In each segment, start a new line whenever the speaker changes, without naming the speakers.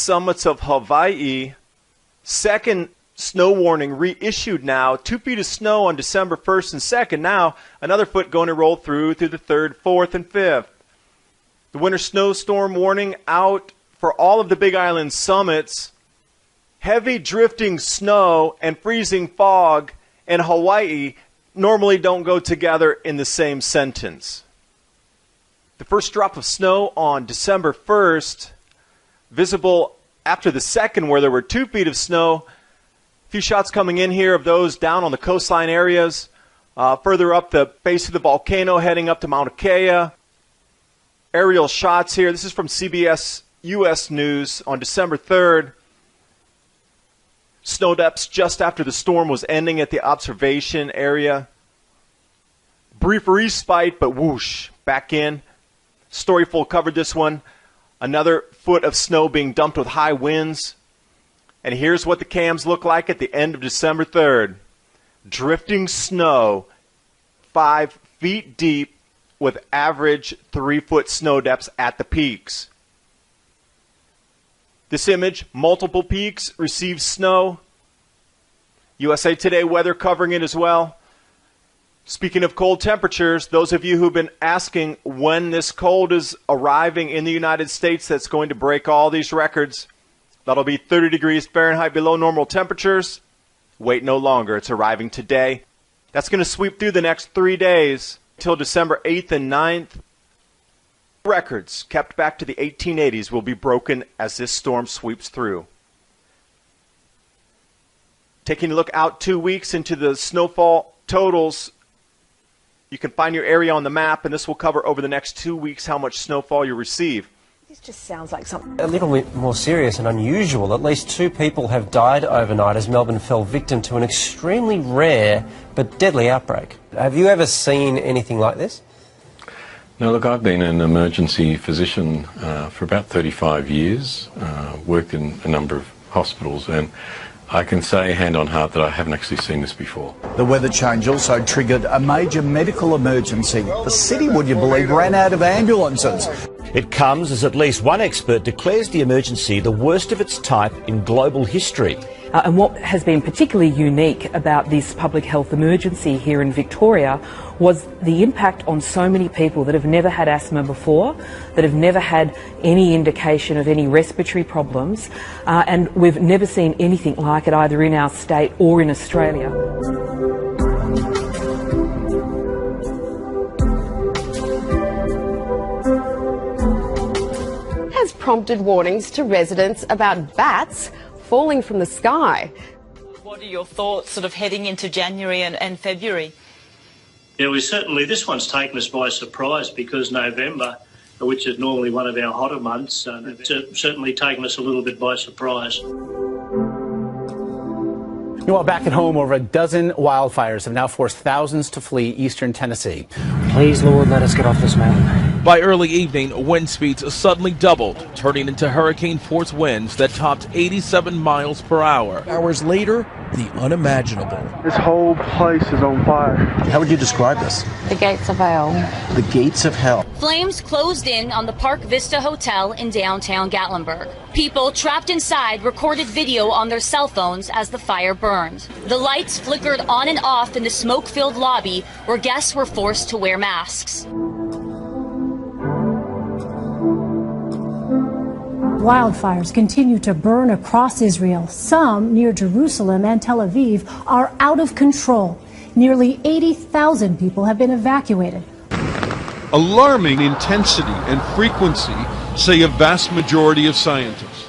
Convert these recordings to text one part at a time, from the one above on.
summits of Hawaii. Second snow warning reissued now. 2 feet of snow on December 1st and 2nd. Now another foot going to roll through the 3rd, 4th, and 5th. The winter snowstorm warning out for all of the Big Island summits. Heavy drifting snow and freezing fog in Hawaii normally don't go together in the same sentence. The first drop of snow on December 1st, visible after the 2nd where there were 2 feet of snow. A few shots coming in here of those down on the coastline areas. Further up the face of the volcano heading up to Mauna Kea. Aerial shots here. This is from CBS U.S. News on December 3rd. Snow depths just after the storm was ending at the observation area. Brief respite, but whoosh, back in. Storyful covered this one. Another foot of snow being dumped with high winds. And here's what the cams look like at the end of December 3rd. Drifting snow 5 feet deep with average 3-foot snow depths at the peaks. This image, multiple peaks receive snow. USA Today weather covering it as well. Speaking of cold temperatures, those of you who've been asking when this cold is arriving in the United States that's going to break all these records, that'll be 30 degrees Fahrenheit below normal temperatures. Wait no longer. It's arriving today. That's going to sweep through the next 3 days till December 8th and 9th. Records kept back to the 1880s will be broken as this storm sweeps through. Taking a look out 2 weeks into the snowfall totals, you can find your area on the map, and this will cover over the next 2 weeks how much snowfall you receive.
This just sounds like something
a little bit more serious and unusual. At least 2 people have died overnight as Melbourne fell victim to an extremely rare but deadly outbreak. Have you ever seen anything like this?
No, look, I've been an emergency physician for about 35 years, worked in a number of hospitals, and I can say hand on heart that I haven't actually seen this before.
The weather change also triggered a major medical emergency. The city, would you believe, ran out of ambulances.
It comes as at least one expert declares the emergency the worst of its type in global history.
And what has been particularly unique about this public health emergency here in Victoria was the impact on so many people that have never had asthma before, that have never had any indication of any respiratory problems, and we've never seen anything like it either in our state or in Australia.
Has prompted warnings to residents about bats falling from the sky.
What are your thoughts sort of heading into January and February?
Yeah, this one's taken us by surprise because November, which is normally one of our hotter months, it's certainly taken us a little bit by surprise.
Meanwhile, back at home, over a dozen wildfires have now forced thousands to flee eastern Tennessee.
Please, Lord, let us get off this mountain.
By early evening, wind speeds suddenly doubled, turning into hurricane-force winds that topped 87 miles per hour.
Hours later, the unimaginable.
This whole place is on fire.
How would you describe this?
The gates of hell.
The gates of hell.
Flames closed in on the Park Vista Hotel in downtown Gatlinburg. People trapped inside recorded video on their cell phones as the fire burned. The lights flickered on and off in the smoke-filled lobby where guests were forced to wear masks.
Wildfires continue to burn across Israel. Some near Jerusalem and Tel Aviv are out of control. Nearly 80,000 people have been evacuated.
Alarming intensity and frequency, say a vast majority of scientists.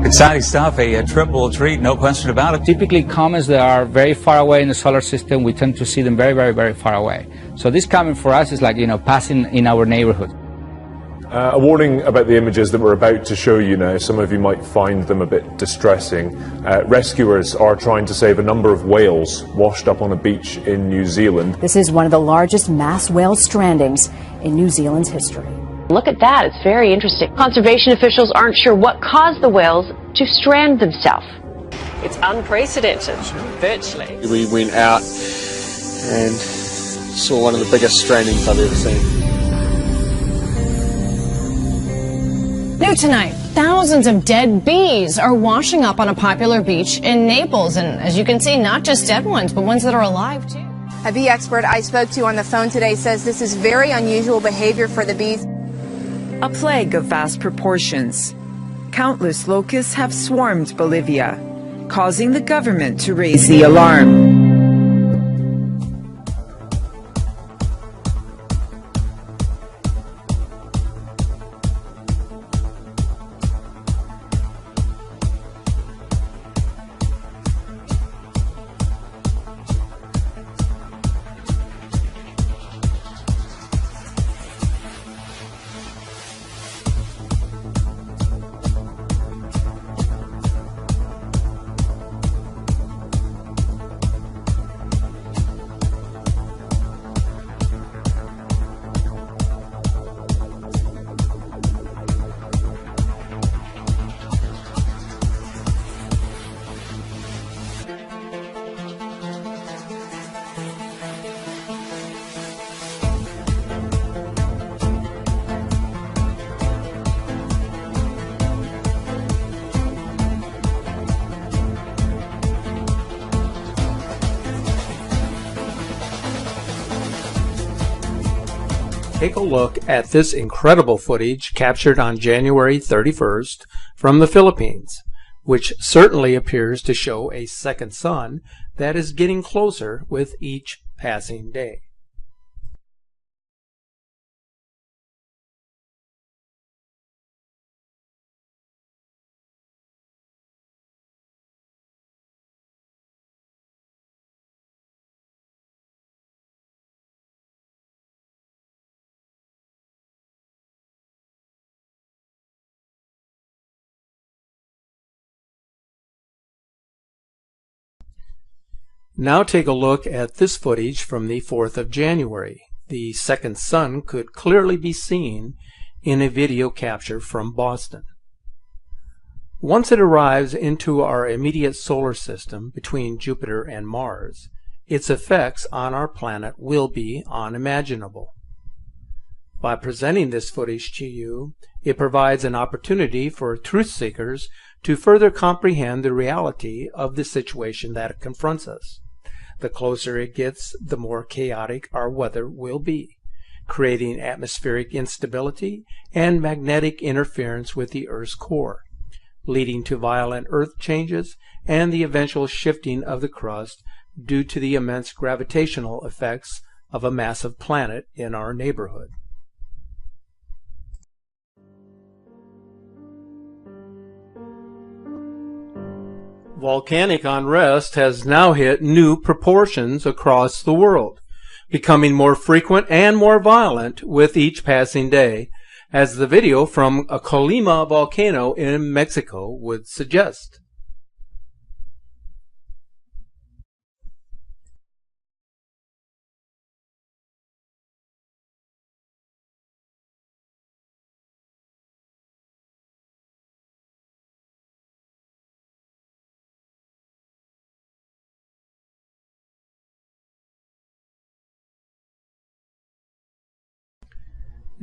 Exciting stuff, a triple treat, no question about it.
Typically comets that are very far away in the solar system, we tend to see them very, very, very far away. So this comet for us is like, passing in our neighborhood.
A warning about the images that we're about to show you now. Some of you might find them a bit distressing. Rescuers are trying to save a number of whales washed up on a beach in New Zealand.
This is one of the largest mass whale strandings in New Zealand's history.
Look at that, it's very interesting. Conservation officials aren't sure what caused the whales to strand themselves.
It's unprecedented, virtually.
We went out and saw one of the biggest strandings I've ever seen.
New tonight, thousands of dead bees are washing up on a popular beach in Naples. And as you can see, not just dead ones, but ones that are alive too.
A bee expert I spoke to on the phone today says this is very unusual behavior for the bees.
A plague of vast proportions. Countless locusts have swarmed Bolivia, causing the government to raise the alarm.
Take a look at this incredible footage captured on January 31st from the Philippines, which certainly appears to show a second sun that is getting closer with each passing day. Now take a look at this footage from the 4th of January. The second sun could clearly be seen in a video capture from Boston. Once it arrives into our immediate solar system between Jupiter and Mars, its effects on our planet will be unimaginable. By presenting this footage to you, it provides an opportunity for truth seekers to further comprehend the reality of the situation that confronts us. The closer it gets, the more chaotic our weather will be, creating atmospheric instability and magnetic interference with the Earth's core, leading to violent Earth changes and the eventual shifting of the crust due to the immense gravitational effects of a massive planet in our neighborhood. Volcanic unrest has now hit new proportions across the world, becoming more frequent and more violent with each passing day, as the video from a Colima volcano in Mexico would suggest.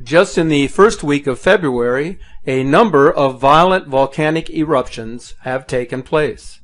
Just in the first week of February, a number of violent volcanic eruptions have taken place.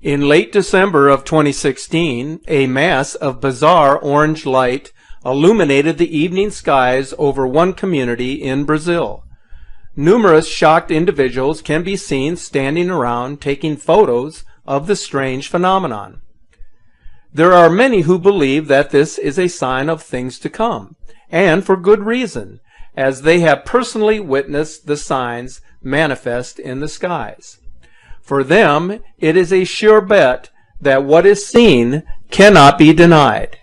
In late December of 2016, a mass of bizarre orange light illuminated the evening skies over one community in Brazil. Numerous shocked individuals can be seen standing around taking photos of the strange phenomenon. There are many who believe that this is a sign of things to come, and for good reason, as they have personally witnessed the signs manifest in the skies. For them, it is a sure bet that what is seen cannot be denied.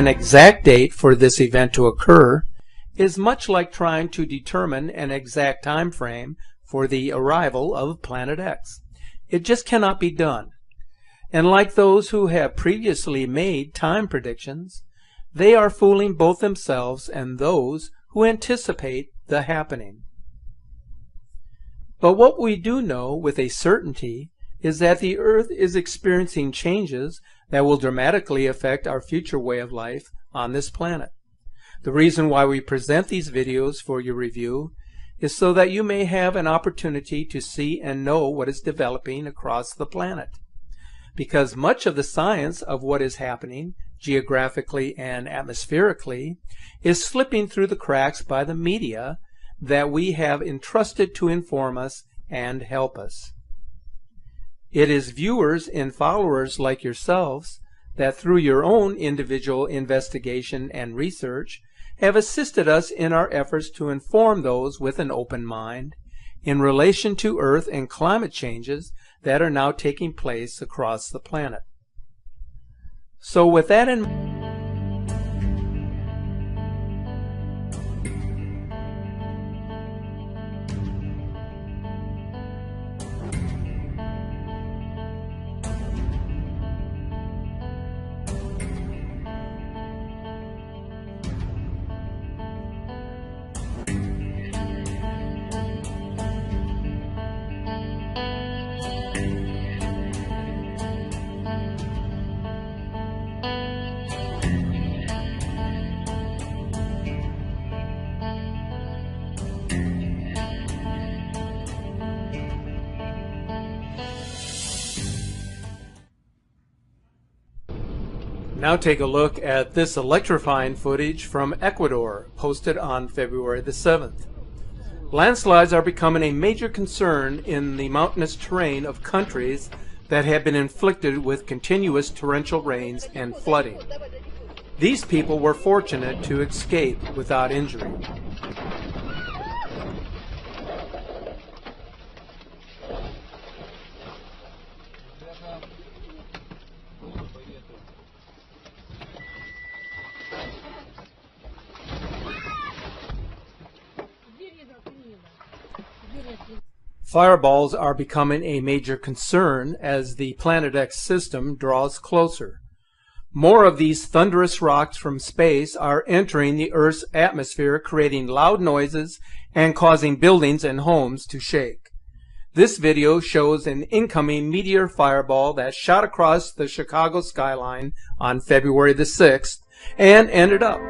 an exact date for this event to occur is much like trying to determine an exact time frame for the arrival of Planet X. It just cannot be done. And like those who have previously made time predictions, they are fooling both themselves and those who anticipate the happening. But what we do know with a certainty is that the Earth is experiencing changes that will dramatically affect our future way of life on this planet. The reason why we present these videos for your review is so that you may have an opportunity to see and know what is developing across the planet. Because much of the science of what is happening geographically and atmospherically is slipping through the cracks by the media that we have entrusted to inform us and help us. It is viewers and followers like yourselves that through your own individual investigation and research have assisted us in our efforts to inform those with an open mind in relation to Earth and climate changes that are now taking place across the planet. So with that in mind, now take a look at this electrifying footage from Ecuador, posted on February the 7th. Landslides are becoming a major concern in the mountainous terrain of countries that have been inflicted with continuous torrential rains and flooding. These people were fortunate to escape without injury. Fireballs are becoming a major concern as the Planet X system draws closer. More of these thunderous rocks from space are entering the Earth's atmosphere, creating loud noises and causing buildings and homes to shake. This video shows an incoming meteor fireball that shot across the Chicago skyline on February the 6th and ended up